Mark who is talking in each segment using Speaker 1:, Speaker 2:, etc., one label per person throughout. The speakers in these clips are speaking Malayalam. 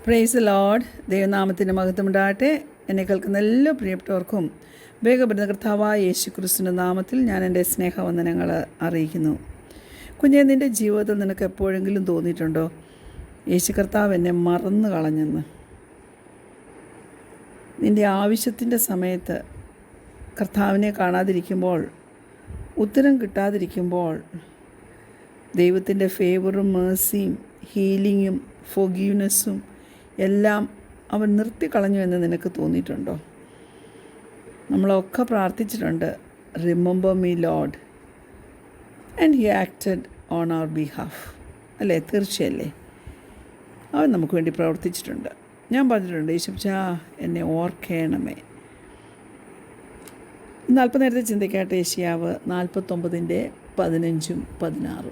Speaker 1: Praise Lord. ദൈവനാമത്തിൻ്റെ മഹത്വമുണ്ടാകട്ടെ. എന്നെ കേൾക്കുന്ന എല്ലാ പ്രിയപ്പെട്ടവർക്കും വേഗപ്പെടുന്ന കർത്താവായ യേശു ക്രിസ്തുവിൻ്റെ നാമത്തിൽ ഞാൻ എൻ്റെ സ്നേഹവന്ദനങ്ങൾ അറിയിക്കുന്നു. കുഞ്ഞെ, നിൻ്റെ ജീവിതത്തിൽ നിനക്ക് എപ്പോഴെങ്കിലും തോന്നിയിട്ടുണ്ടോ യേശു കർത്താവ് എന്നെ മറന്നു കളഞ്ഞെന്ന്? നിൻ്റെ ആവശ്യത്തിൻ്റെ സമയത്ത് കർത്താവിനെ കാണാതിരിക്കുമ്പോൾ, ഉത്തരം കിട്ടാതിരിക്കുമ്പോൾ, ദൈവത്തിൻ്റെ ഫേവറും മേഴ്സിയും ഹീലിങ്ങും ഫോർഗീവ്നെസ്സും എല്ലാം അവൻ നിർത്തിക്കളഞ്ഞു എന്ന് നിനക്ക് തോന്നിയിട്ടുണ്ടോ? നമ്മളൊക്കെ പ്രാർത്ഥിച്ചിട്ടുണ്ട്, remember me Lord, and he acted on our behalf. അല്ലേ? തീർച്ചയല്ലേ? അവൻ നമുക്ക് വേണ്ടി പ്രവർത്തിച്ചിട്ടുണ്ട്. ഞാൻ പറഞ്ഞിട്ടുണ്ട്, യേശുച്ചാ എന്നെ ഓർക്കണമേ. ഇന്ന് അല്പനേരത്തെ ചിന്തിക്കാട്ടെ. യേശയ്യാവ് 49:15-16,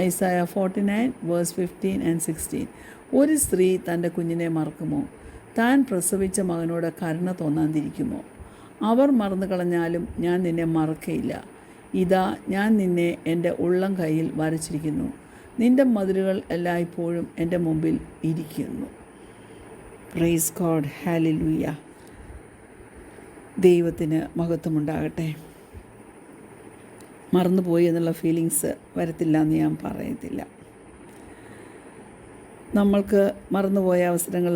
Speaker 1: ഐസായ 49:15-16. ഒരു സ്ത്രീ തൻ്റെ കുഞ്ഞിനെ മറക്കുമോ? താൻ പ്രസവിച്ച മകനോട് കരുണ തോന്നാതിരിക്കുമോ? അവർ മറന്നു കളഞ്ഞാലും ഞാൻ നിന്നെ മറക്കയില്ല. ഇതാ, ഞാൻ നിന്നെ എൻ്റെ ഉള്ളം കയ്യിൽ വരച്ചിരിക്കുന്നു. നിൻ്റെ മതിലുകൾ എല്ലായ്പ്പോഴും എൻ്റെ മുമ്പിൽ ഇരിക്കുന്നു. Praise God. ഹല്ലേലൂയ. ദൈവത്തിന് മഹത്വമുണ്ടാകട്ടെ. മറന്നുപോയി എന്നുള്ള ഫീലിങ്സ് വരത്തില്ല എന്ന് ഞാൻ പറയത്തില്ല. നമ്മൾക്ക് മറന്നുപോയ അവസരങ്ങൾ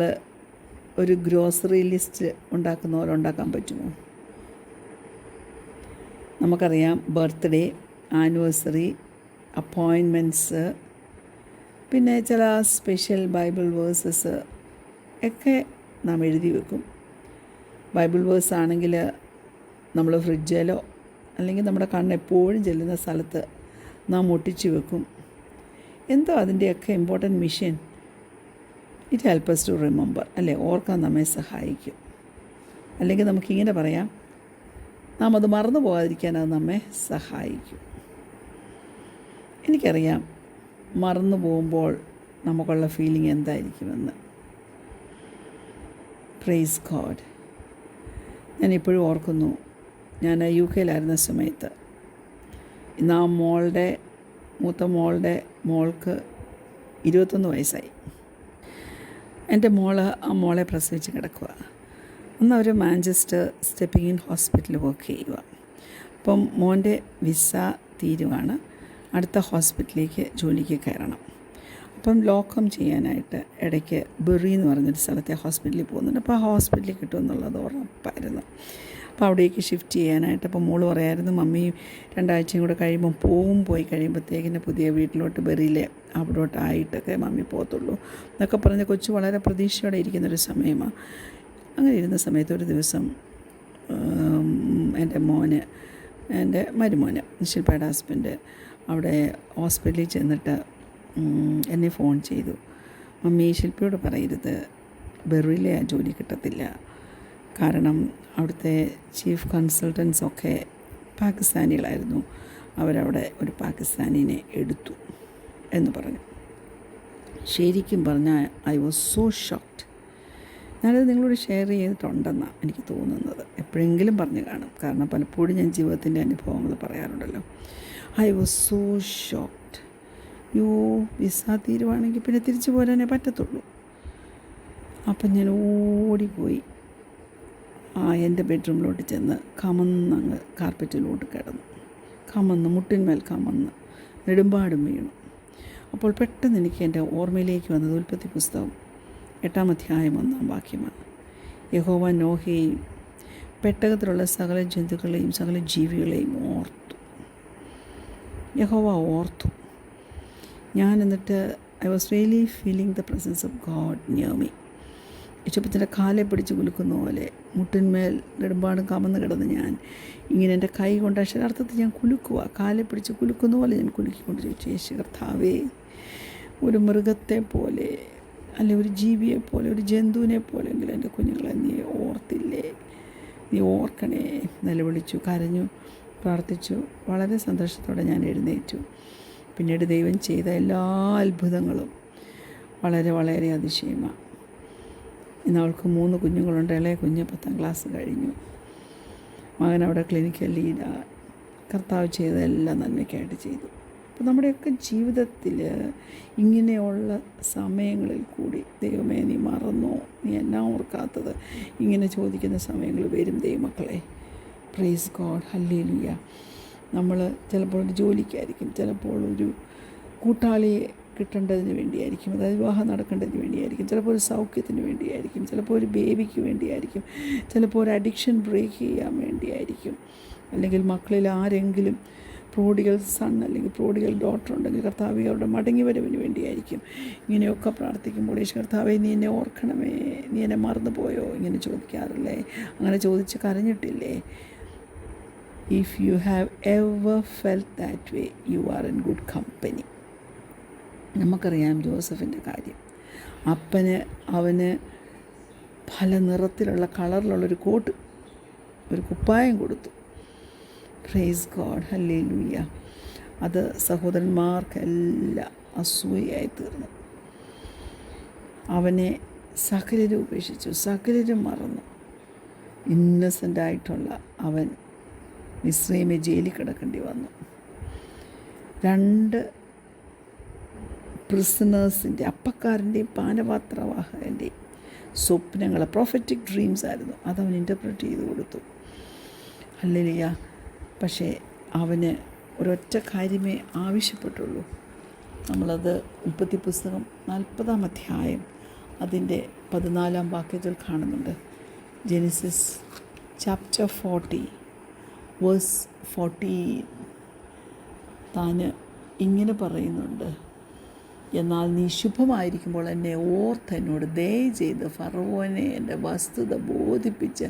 Speaker 1: ഒരു ഗ്രോസറി ലിസ്റ്റ് ഉണ്ടാക്കാൻ പറ്റുമോ? നമുക്കറിയാം, ബർത്ത്ഡേ, ആനിവേഴ്സറി, അപ്പോയിൻമെൻറ്റ്സ്, പിന്നെ ചില സ്പെഷ്യൽ ബൈബിൾ വേഴ്സസ് ഒക്കെ നാം എഴുതി വെക്കും. ബൈബിൾ വേഴ്സ് ആണെങ്കിൽ നമ്മൾ ഫ്രിഡ്ജിലോ അല്ലെങ്കിൽ നമ്മുടെ കണ്ണെപ്പോഴും ചെല്ലുന്ന സ്ഥലത്ത് നാം ഒട്ടിച്ചു വെക്കും. എന്തോ അതിൻ്റെയൊക്കെ important mission. It help us to remember, അല്ലേ? ഓർക്കാൻ നമ്മെ സഹായിക്കും. അല്ലെങ്കിൽ നമുക്കിങ്ങനെ പറയാം, നാം അത് മറന്നു പോകാതിരിക്കാൻ അത് നമ്മെ സഹായിക്കും. എനിക്കറിയാം മറന്നു പോകുമ്പോൾ നമുക്കുള്ള ഫീലിംഗ് എന്തായിരിക്കുമെന്ന്. Praise God. ഞാനിപ്പോഴും ഓർക്കുന്നു, ഞാൻ UK സമയത്ത് ഇന്ന് ആ മൂത്ത മോൾക്ക് 21 വയസ്സായി. എൻ്റെ ആ മോളെ പ്രസവിച്ച് കിടക്കുക. അന്ന് അവർ മാഞ്ചസ്റ്റർ സ്റ്റെപ്പിംഗ് ഇൻ ഹോസ്പിറ്റലിൽ വർക്ക് ചെയ്യുക. അപ്പം മോൻ്റെ വിസ തീരുവാണ്. അടുത്ത ഹോസ്പിറ്റലിലേക്ക് ജോലിക്ക് കയറണം. അപ്പം ലോക്കം ചെയ്യാനായിട്ട് ഇടയ്ക്ക് ബെറി എന്ന് പറഞ്ഞൊരു സ്ഥലത്തെ ഹോസ്പിറ്റലിൽ പോകുന്നുണ്ട്. അപ്പോൾ ആ ഹോസ്പിറ്റലിൽ കിട്ടുമെന്നുള്ളത് ഉറപ്പായിരുന്നു. അപ്പോൾ അവിടേക്ക് ഷിഫ്റ്റ് ചെയ്യാനായിട്ട് അപ്പോൾ മോള് പറയായിരുന്നു, മമ്മി 2 ആഴ്ചയും കൂടെ കഴിയുമ്പം പോയി കഴിയുമ്പോഴത്തേക്കിന് പുതിയ വീട്ടിലോട്ട് ബെറിയിലെ അവിടോട്ടായിട്ടൊക്കെ മമ്മി പോകത്തുള്ളൂ എന്നൊക്കെ പറഞ്ഞ് കൊച്ചു വളരെ പ്രതീക്ഷയോടെ ഇരിക്കുന്നൊരു സമയമാണ്. അങ്ങനെ ഇരുന്ന സമയത്ത് ഒരു ദിവസം എൻ്റെ മരുമോന് ശില്പയുടെ ഹസ്ബൻഡ് അവിടെ ഹോസ്പിറ്റലിൽ ചെന്നിട്ട് എന്നെ ഫോൺ ചെയ്തു, മമ്മി ശില്പയോട് പറയരുത്, ബെറിയിലെ ആ ജോലി കിട്ടത്തില്ല, കാരണം അവിടുത്തെ ചീഫ് കൺസൾട്ടൻസൊക്കെ പാകിസ്ഥാനികളായിരുന്നു, അവരവിടെ ഒരു പാകിസ്ഥാനിനെ എടുത്തു എന്ന് പറഞ്ഞു. ശരിക്കും പറഞ്ഞാൽ ഐ വാസ് സോ ഷോക്ക്ഡ്. ഞാനത് നിങ്ങളോട് ഷെയർ ചെയ്തിട്ടുണ്ടെന്നാണ് എനിക്ക് തോന്നുന്നത്. എപ്പോഴെങ്കിലും പറഞ്ഞു കാണും, കാരണം പലപ്പോഴും ഞാൻ ജീവിതത്തിൻ്റെ അനുഭവങ്ങൾ പറയാറുണ്ടല്ലോ. I was so shocked. Visa തീരുവാണെങ്കിൽ പിന്നെ തിരിച്ചു പോരാനേ പറ്റത്തുള്ളൂ. അപ്പം ഞാൻ ഓടിപ്പോയി എൻ്റെ ബെഡ്റൂമിലോട്ട് ചെന്ന് കമന്നങ്ങ് കാർപ്പറ്റിലോട്ട് കിടന്നു, മുട്ടിന്മേൽ കമന്ന് നെടുമ്പാടും വീണു. അപ്പോൾ പെട്ടെന്ന് എനിക്ക് എൻ്റെ ഓർമ്മയിലേക്ക് വന്നത് ഉൽപ്പത്തി പുസ്തകം 8-ാം അധ്യായം 1-ാം വാക്യമാണ്. യഹോവ നോഹയെയും പെട്ടകത്തിലുള്ള സകല ജന്തുക്കളെയും സകല ജീവികളെയും ഓർത്തു. യഹോവ ഓർത്തു. ഞാൻ എന്നിട്ട് I was really feeling the presence of God near me. യേശുപ്പത്തിൻ്റെ കാലെ പിടിച്ച് കുലുക്കുന്ന പോലെ മുട്ടിന്മേൽ നെടുമ്പാടും കമന്ന് കിടന്ന് ഞാൻ ഇങ്ങനെ എൻ്റെ കൈ കൊണ്ട് അക്ഷരാർത്ഥത്തിൽ ഞാൻ കുലുക്കുക, കാലെ പിടിച്ച് കുലുക്കുന്ന പോലെ ഞാൻ കുലുക്കിക്കൊണ്ട് ചോദിച്ചു, യേശു കർത്താവേ, ഒരു മൃഗത്തെ പോലെ അല്ലെ ഒരു ജീവിയെ പോലെ ഒരു ജന്തുവിനെ പോലെങ്കിലും എൻ്റെ കുഞ്ഞുങ്ങളെ നീ ഓർത്തില്ലേ, നീ ഓർക്കണേ. നിലവിളിച്ചു, കരഞ്ഞു, പ്രാർത്ഥിച്ചു. വളരെ സന്തോഷത്തോടെ ഞാൻ എഴുന്നേറ്റു. പിന്നീട് ദൈവം ചെയ്ത എല്ലാ അത്ഭുതങ്ങളും വളരെ വളരെ അതിശയമാണ്. ഇന്ന് അവൾക്ക് 3 കുഞ്ഞുങ്ങളുണ്ട്. ഇളയ കുഞ്ഞ് 10ാം ക്ലാസ് കഴിഞ്ഞു. മകൻ അവിടെ ക്ലിനിക്കൽ ലീഡാണ്. കർത്താവ് ചെയ്തതെല്ലാം നന്മയ്ക്കായിട്ട് ചെയ്തു. അപ്പോൾ നമ്മുടെയൊക്കെ ജീവിതത്തിൽ ഇങ്ങനെയുള്ള സമയങ്ങളിൽ കൂടി ദൈവമേ നീ മറന്നോ, നീ എന്നാ ഓർക്കാത്തത്, ഇങ്ങനെ ചോദിക്കുന്ന സമയങ്ങൾ വരും ദൈവമക്കളെ. Praise God, hallelujah. നമ്മൾ ചിലപ്പോൾ ഒരു ജോലിക്കായിരിക്കും, ചിലപ്പോൾ ഒരു കൂട്ടാളിയെ കിട്ടേണ്ടതിന് വേണ്ടിയായിരിക്കും, അതായത് വിവാഹം നടക്കേണ്ടതിന് വേണ്ടിയായിരിക്കും, ചിലപ്പോൾ ഒരു സൗഖ്യത്തിന് വേണ്ടിയായിരിക്കും, ചിലപ്പോൾ ഒരു ബേബിക്ക് വേണ്ടിയായിരിക്കും, ചിലപ്പോൾ ഒരു അഡിക്ഷൻ ബ്രേക്ക് ചെയ്യാൻ വേണ്ടിയായിരിക്കും, അല്ലെങ്കിൽ മക്കളിൽ ആരെങ്കിലും പ്രോഡിഗൽ സൺ അല്ലെങ്കിൽ പ്രോഡിഗൽ ഡോട്ടർ ഉണ്ടെങ്കിൽ കർത്താവേ അവരുടെ മടങ്ങി വരവിന് വേണ്ടിയായിരിക്കും. ഇങ്ങനെയൊക്കെ പ്രാർത്ഥിക്കുമ്പോൾ യേശു കർത്താവേ നീ എന്നെ ഓർക്കണമേ, നീ എന്നെ മറന്നു പോയോ, ഇങ്ങനെ ചോദിക്കാറില്ലേ? അങ്ങനെ ചോദിച്ച് കരഞ്ഞിട്ടില്ലേ? If you have ever felt that way you are in good company. നമുക്കറിയാം ജോസഫിൻ്റെ കാര്യം. അവന് പല നിറത്തിലുള്ള കളറിലുള്ളൊരു കോട്ട്, ഒരു കുപ്പായം കൊടുത്തു. Praise God, hallelujah. അത് സഹോദരന്മാർക്കെല്ലാം അസൂയയായി തീർന്നു. അവനെ സകലരും ഉപേക്ഷിച്ചു, സകലരും മറന്നു. ഇന്നസെൻ്റായിട്ടുള്ള അവൻ മിസ്രൈമിൽ ജയിലിൽ കിടക്കേണ്ടി വന്നു. 2 പ്രിസണേഴ്സിൻ്റെ, അപ്പക്കാരൻ്റെയും പാനപാത്രവാഹകൻ്റെയും സ്വപ്നങ്ങൾ, പ്രൊഫറ്റിക് ഡ്രീംസ് ആയിരുന്നു, അതവൻ ഇൻ്റർപ്രറ്റ് ചെയ്ത് കൊടുത്തു. ഹല്ലേലൂയ. പക്ഷേ അവന് ഒരൊറ്റ കാര്യമേ ആവശ്യപ്പെട്ടുള്ളൂ. നമ്മളത് ഉൽപ്പത്തി പുസ്തകം 40-ാം അധ്യായം അതിൻ്റെ 14-ാം വാക്യത്തിൽ കാണുന്നുണ്ട്. Genesis chapter 40 verse 14. താന് ഇങ്ങനെ പറയുന്നുണ്ട്, എന്നാൽ നീ ശുഭമായിരിക്കുമ്പോൾ എന്നെ ഓർത്ത് എന്നോട് ദയ ചെയ്ത് ഫറവോനെ എൻ്റെ വസ്തുത ബോധിപ്പിച്ച്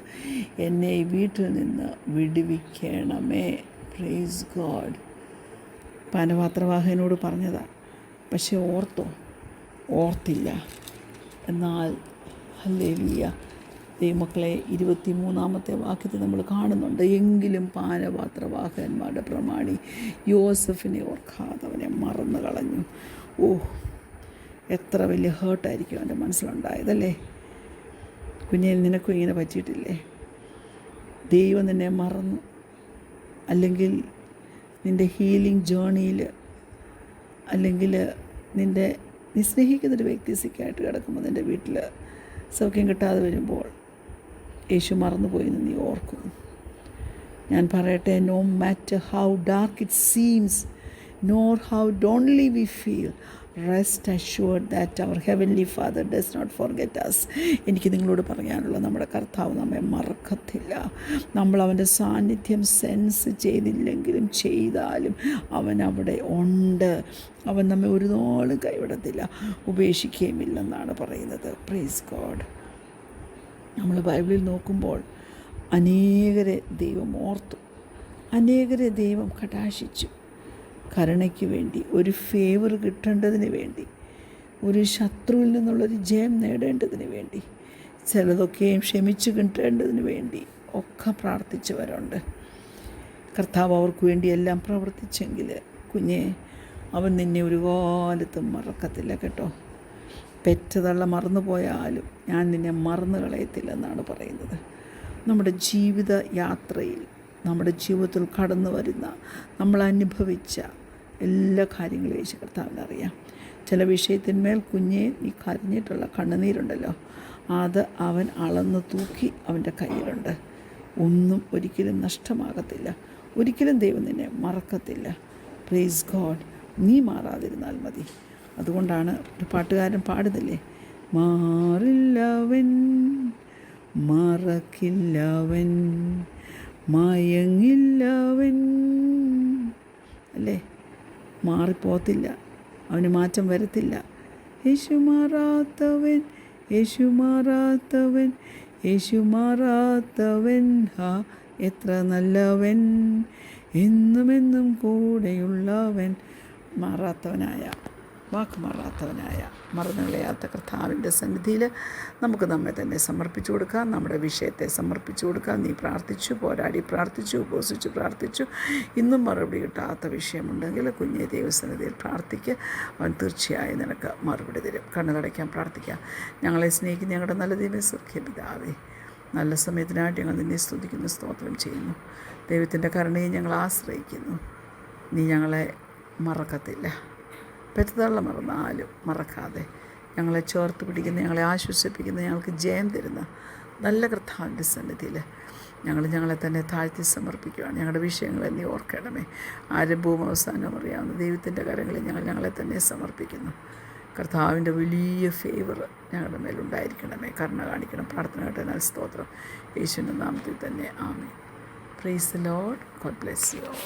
Speaker 1: എന്നെ ഈ വീട്ടിൽ നിന്ന് വിടുവിക്കണമേ. Praise God. പാനപാത്രവാഹകനോട് പറഞ്ഞതാ, പക്ഷെ ഓർത്തില്ല. എന്നാൽ ഹല്ലേലൂയ ദൈവമക്കളെ 23-ാമത്തെ വാക്യത്തിൽ നമ്മൾ കാണുന്നുണ്ട്, എങ്കിലും പാനപാത്രവാഹകന്മാരുടെ പ്രമാണി യോസഫിനെ ഓർക്കാതെ അവനെ മറന്നു കളഞ്ഞു. എത്ര വലിയ ഹേർട്ടായിരിക്കും അവൻ്റെ മനസ്സിലുണ്ടായതല്ലേ? കുഞ്ഞേ, നിനക്കും ഇങ്ങനെ പറ്റിയിട്ടില്ലേ? ദൈവം നിന്നെ മറന്നു, അല്ലെങ്കിൽ നിൻ്റെ ഹീലിംഗ് ജേണിയിൽ, അല്ലെങ്കിൽ നീ സ്നേഹിക്കുന്നൊരു വ്യക്തി സിക്കായിട്ട് കിടക്കുമ്പോൾ നിൻ്റെ വീട്ടിൽ സൗഖ്യം കിട്ടാതെ വരുമ്പോൾ യേശു മറന്നുപോയി എന്ന് നീ ഓർക്കും. ഞാൻ പറയട്ടെ, no matter how dark it seems nor how lonely we feel, rest assured that our heavenly Father does not forget us. എനിക്ക് നിങ്ങളോട് പറയാനുള്ള, നമ്മുടെ കർത്താവ് നമ്മെ മറക്കത്തില്ല. നമ്മൾ അവൻ്റെ സാന്നിധ്യം സെൻസ് ചെയ്തില്ലെങ്കിലും ചെയ്താലും അവൻ അവിടെ ഉണ്ട്. അവൻ നമ്മെ ഒരു നാളും കൈവിടത്തില്ല, ഉപേക്ഷിക്കുകയുമില്ലെന്നാണ് പറയുന്നത്. Praise God. നമ്മൾ ബൈബിളിൽ നോക്കുമ്പോൾ അനേകരെ ദൈവം ഓർത്തു, അനേകരെ ദൈവം കടാക്ഷിച്ചു. കരുണയ്ക്ക് വേണ്ടി, ഒരു ഫേവർ കിട്ടേണ്ടതിന് വേണ്ടി, ഒരു ശത്രുവിൽ നിന്നുള്ളൊരു ജയം നേടേണ്ടതിന് വേണ്ടി, ചിലതൊക്കെയും ക്ഷമിച്ചു കിട്ടേണ്ടതിന് വേണ്ടി ഒക്കെ പ്രാർത്ഥിച്ചവരുണ്ട്. കർത്താവ് അവർക്ക് വേണ്ടി എല്ലാം പ്രവർത്തിച്ചെങ്കിൽ കുഞ്ഞെ, അവൻ നിന്നെ ഒരു കാലത്തും മറക്കത്തില്ല കേട്ടോ. പെറ്റതള്ള മറന്നു പോയാലും ഞാൻ നിന്നെ മറന്നു കളയത്തില്ലെന്നാണ് പറയുന്നത്. നമ്മുടെ ജീവിത യാത്രയിൽ, നമ്മുടെ ജീവിതത്തിൽ കടന്നു വരുന്ന, നമ്മൾ അനുഭവിച്ച എല്ലാ കാര്യങ്ങളും യേശു കർത്താവിനറിയാം. ചില വിഷയത്തിന്മേൽ കുഞ്ഞെ നീ കരഞ്ഞിട്ടുള്ള കണ്ണുനീരുണ്ടല്ലോ, അത് അവൻ അളന്ന് തൂക്കി അവൻ്റെ കയ്യിലുണ്ട്. ഒന്നും ഒരിക്കലും നഷ്ടമാകത്തില്ല. ഒരിക്കലും ദൈവം നിന്നെ മറക്കത്തില്ല. Praise God. നീ മാറാതിരുന്നാൽ മതി. അതുകൊണ്ടാണ് ഒരു പാട്ടുകാരൻ പാടുന്നില്ലേ, മാറില്ലവൻ, മറക്കില്ലവൻ, മയങ്ങില്ലവൻ, അല്ലേ? മാറിപ്പോത്തില്ല, അവന് മാറ്റം വരത്തില്ല. യേശു മാറാത്തവൻ, യേശു മാറാത്തവൻ, യേശു മാറാത്തവൻ, ഹാ എത്ര നല്ലവൻ, എന്നുമെന്നും കൂടെയുള്ളവൻ. മാറാത്തവനായ, വാക്ക് മാറാത്തവനായ, മറന്നുകളയാത്ത കർത്താവിൻ്റെ സന്നിധിയിൽ നമുക്ക് നമ്മെ തന്നെ സമർപ്പിച്ചു കൊടുക്കാം, നമ്മുടെ വിഷയത്തെ സമർപ്പിച്ചു കൊടുക്കാം. നീ പ്രാർത്ഥിച്ചു, പോരാടി പ്രാർത്ഥിച്ചു, ഉപവസിച്ചു പ്രാർത്ഥിച്ചു, ഇന്നും മറുപടി കിട്ടാത്ത വിഷയമുണ്ടെങ്കിൽ കുഞ്ഞെ ദൈവസന്നിധിയിൽ പ്രാർത്ഥിക്കുക. അവൻ തീർച്ചയായും നിനക്ക് മറുപടി തരും. കണ്ണുകടയ്ക്കാൻ പ്രാർത്ഥിക്കാം. ഞങ്ങളെ സ്നേഹിക്കുന്ന ഞങ്ങളുടെ നല്ല ദൈവമേ, സ്വർഗ്ഗപിതാവേ, നല്ല സമയത്തിനായിട്ട് ഞങ്ങൾ നിന്നെ സ്തുതിക്കുന്നു, സ്തോത്രം ചെയ്യുന്നു. ദൈവത്തിൻ്റെ കരുണയെ ഞങ്ങൾ ആശ്രയിക്കുന്നു. നീ ഞങ്ങളെ മറക്കത്തില്ല. പെരുത്തള്ള മറന്നാലും മറക്കാതെ ഞങ്ങളെ ചേർത്ത് പിടിക്കുന്ന, ഞങ്ങളെ ആശ്വസിപ്പിക്കുന്ന, ഞങ്ങൾക്ക് ജയം തരുന്ന നല്ല കർത്താവിൻ്റെ സന്നിധിയിൽ ഞങ്ങളെ തന്നെ താഴ്ത്തി സമർപ്പിക്കുകയാണ്. ഞങ്ങളുടെ വിഷയങ്ങളെ നീ ഓർക്കണമേ. ആരംഭവും അവസാനവും അറിയാവുന്ന ദൈവത്തിൻ്റെ കരങ്ങളിൽ ഞങ്ങളെ തന്നെ സമർപ്പിക്കുന്നു. കർത്താവിൻ്റെ വലിയ ഫേവർ ഞങ്ങളുടെ മേലുണ്ടായിരിക്കണമേ. കരുണ കാണിക്കണം. പ്രാർത്ഥന കേട്ടതിനാൽ സ്തോത്രം. യേശുവിൻ്റെ നാമത്തിൽ തന്നെ ആമേൻ. Praise the Lord. God bless you all.